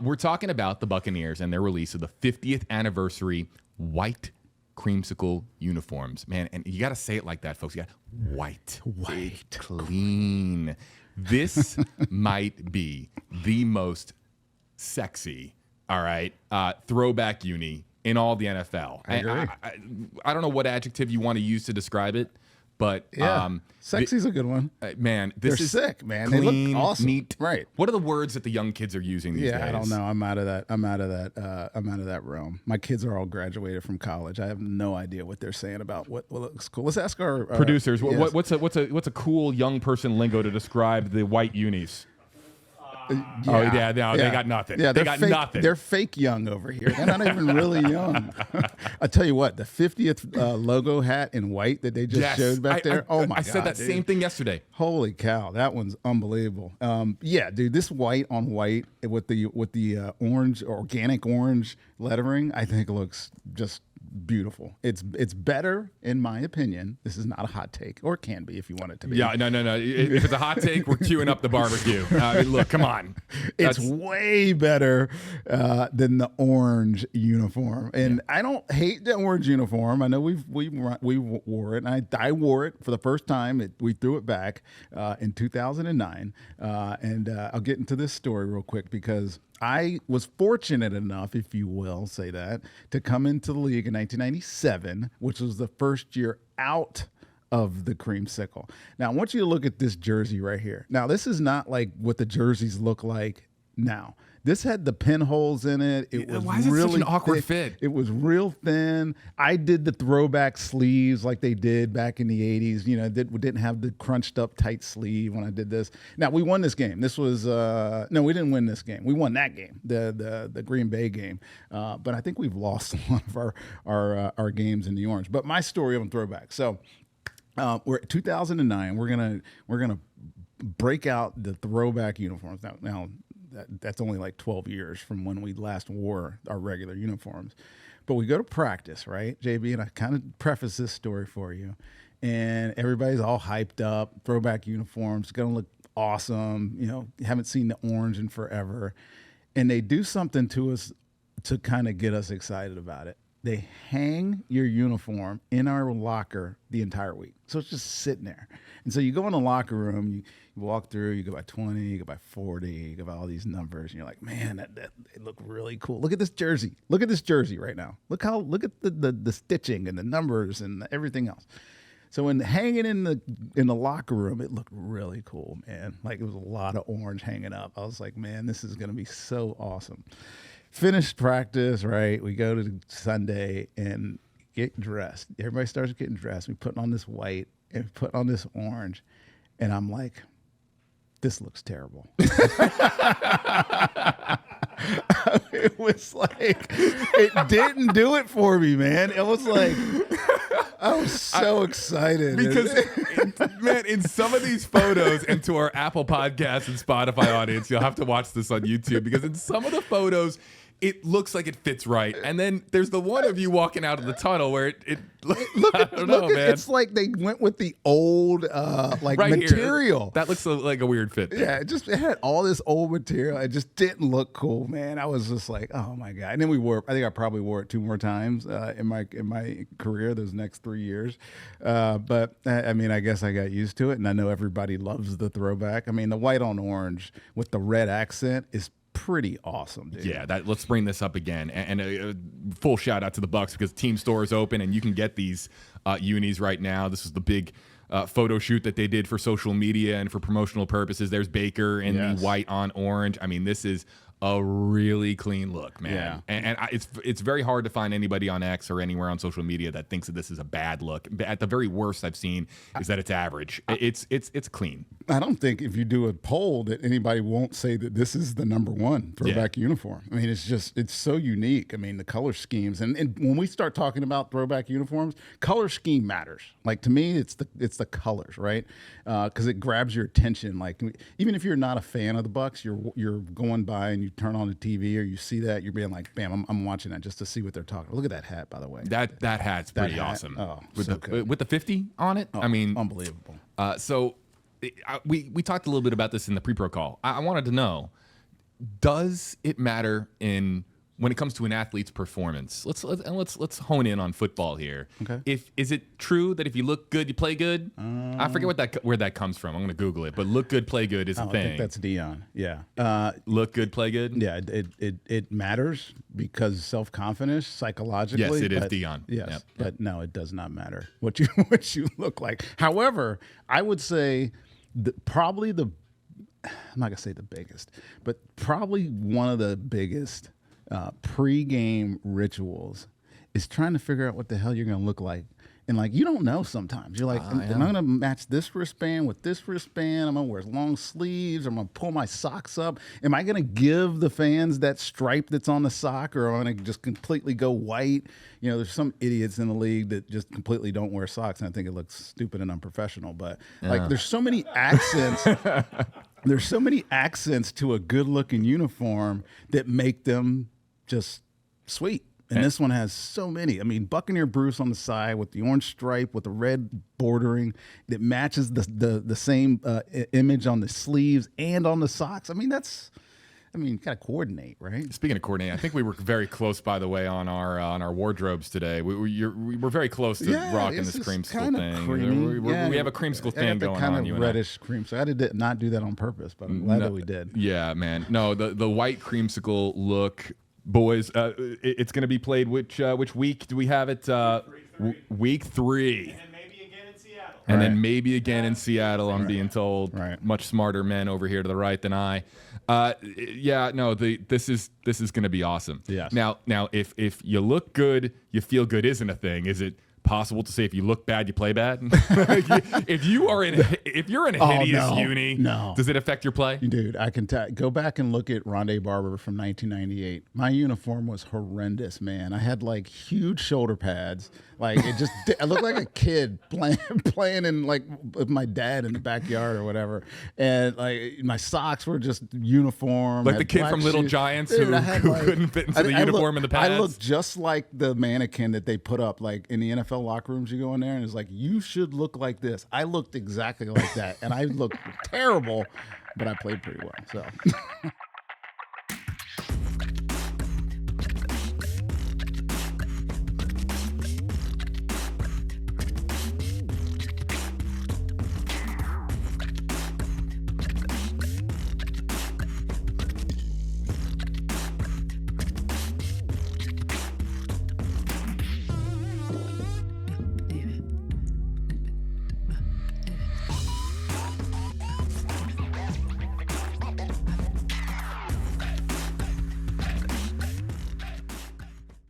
We're talking about the Buccaneers and their release of the 50th anniversary white Creamsicle uniforms. Man, and you got to say it like that, folks. You got white. It's clean. This might be the most sexy, all right, throwback uni in all the NFL. I agree. I don't know what adjective you want to use to describe it, but sexy's a good one. Man, this is sick, man. Clean, they look awesome. Neat. Right. What are the words that the young kids are using these days? I don't know. I'm out of that realm. My kids are all graduated from college. I have no idea what they're saying about what looks cool. Let's ask our producers. Yes. What's a cool young person lingo to describe the white unis? They got nothing. Yeah, they got fake, nothing. They're fake young over here. They're not even really young. I tell you what, the 50th logo hat in white that they just showed back there. I said that same thing yesterday. Holy cow, that one's unbelievable. Dude, this white on white with the orange, organic orange lettering, I think looks just beautiful. It's better, in my opinion. This is not a hot take, or it can be if you want it to be. Yeah, no. If it's a hot take, we're queuing up the barbecue. Look, come on. It's way better than the orange uniform, and I don't hate the orange uniform. I know we wore it, and I wore it for the first time. We threw it back in 2009, and I'll get into this story real quick because I was fortunate enough, if you will say that, to come into the league in 1997, which was the first year out of the Creamsicle. Now, I want you to look at this jersey right here. Now, this is not like what the jerseys look like now. This had the pinholes in it. Why is it such an awkward fit? It was real thin. I did the throwback sleeves like they did back in the 80s. You know, we didn't have the crunched up tight sleeve when I did this. Now, we won this game. This was no, we didn't win this game. We won that game, the Green Bay game. But I think we've lost a lot of our games in the orange. But my story on throwback. So we're at 2009. We're gonna break out the throwback uniforms now. That's only like 12 years from when we last wore our regular uniforms. But we go to practice, right, JB? And I kind of preface this story for you. And everybody's all hyped up. Throwback uniforms, going to look awesome. You know, haven't seen the orange in forever. And they do something to us to kind of get us excited about it. They hang your uniform in our locker the entire week. So it's just sitting there. And so you go in the locker room, you walk through, you go by 20, you go by 40, you go by all these numbers, and you're like, man, they look really cool. Look at this jersey. Look at this jersey right now. Look at the stitching and the numbers and everything else. So when hanging in the locker room, it looked really cool, man. Like it was a lot of orange hanging up. I was like, man, this is going to be so awesome. Finished practice, right? We go to Sunday and get dressed. Everybody starts getting dressed. We put on this white and put on this orange. And I'm like, this looks terrible. It was like, it didn't do it for me, man. It was like, I was so excited. Because, man, in some of these photos, and to our Apple Podcasts and Spotify audience, you'll have to watch this on YouTube, because in some of the photos, it looks like it fits right. And then there's the one of you walking out of the tunnel where it I don't know, man. It's like they went with the old right material. Here. That looks like a weird fit there. Yeah, it had all this old material. It just didn't look cool, man. I was just like, oh my God. And then I think I probably wore it 2 more times in my career those next 3 years. But I mean, I guess I got used to it, and I know everybody loves the throwback. I mean, the white on orange with the red accent is pretty awesome, dude. Yeah, let's bring this up again. And a full shout out to the Bucs, because team store is open and you can get these unis right now. This is the big photo shoot that they did for social media and for promotional purposes. There's Baker in the white on orange. I mean, this is a really clean look, man. Yeah. And it's very hard to find anybody on X or anywhere on social media that thinks that this is a bad look. At the very worst I've seen is that it's average. It's clean. I don't think if you do a poll that anybody won't say that this is the number one throwback uniform. I mean, it's so unique. I mean, the color schemes, and when we start talking about throwback uniforms, color scheme matters. Like, to me, it's the colors, right? Because it grabs your attention. Like, even if you're not a fan of the Bucs, you're going by and you turn on the TV or you see that, you're being like, bam, I'm watching that just to see what they're talking about. Look at that hat, by the way. That hat's pretty awesome. Oh, with the 50 on it. Oh, I mean, unbelievable. So we talked a little bit about this in the pre-pro call. I wanted to know, does it matter when it comes to an athlete's performance? Let's hone in on football here. Okay. Is it true that if you look good, you play good? I forget where that comes from. I'm going to Google it. But look good, play good is a thing. I think that's Dion. Yeah. Look good, play good. Yeah. It matters because self-confidence psychologically. Yes, it is Dion. Yes, Yep. but no, it does not matter what you look like. However, I would say probably I'm not gonna say the biggest, but probably one of the biggest pre-game rituals is trying to figure out what the hell you're going to look like. And like, you don't know sometimes. You're like, am I going to match this wristband with this wristband? I'm going to wear long sleeves. I'm going to pull my socks up. Am I going to give the fans that stripe that's on the sock, or am I going to just completely go white? You know, there's some idiots in the league that just completely don't wear socks, and I think it looks stupid and unprofessional. But like, there's so many accents. There's so many accents to a good-looking uniform that make them just sweet. And this one has so many. I mean, Buccaneer Bruce on the side with the orange stripe with the red bordering that matches the same image on the sleeves and on the socks. I mean, you got to coordinate, right? Speaking of coordinating, I think we were very close, by the way, on our wardrobes today. We're very close to rocking this creamsicle thing. We have a creamsicle thing going on. Kind of reddish creamsicle. I did not do that on purpose, but I'm glad that we did. Yeah, man. No, the white creamsicle look. Boys, it's going to be played which week do we have it? Week 3. And then maybe again in Seattle. And then maybe again in Seattle, I'm being told. Right. Much smarter men over here to the right than I. This is going to be awesome. Yes. Now, if you look good, you feel good isn't a thing. Is it possible to say if you look bad, you play bad? if you're in a hideous uni, does it affect your play? Dude, I can go back and look at Rondé Barber from 1998. My uniform was horrendous, man. I had like huge shoulder pads. Like I looked like a kid playing in like with my dad in the backyard or whatever. And like my socks were just uniform. Like the kid from Little Giants who couldn't fit into the uniform and the pads. I looked just like the mannequin that they put up like in the NFL locker rooms. You go in there and it's like, you should look like this. I looked exactly like that. And I looked terrible, but I played pretty well. So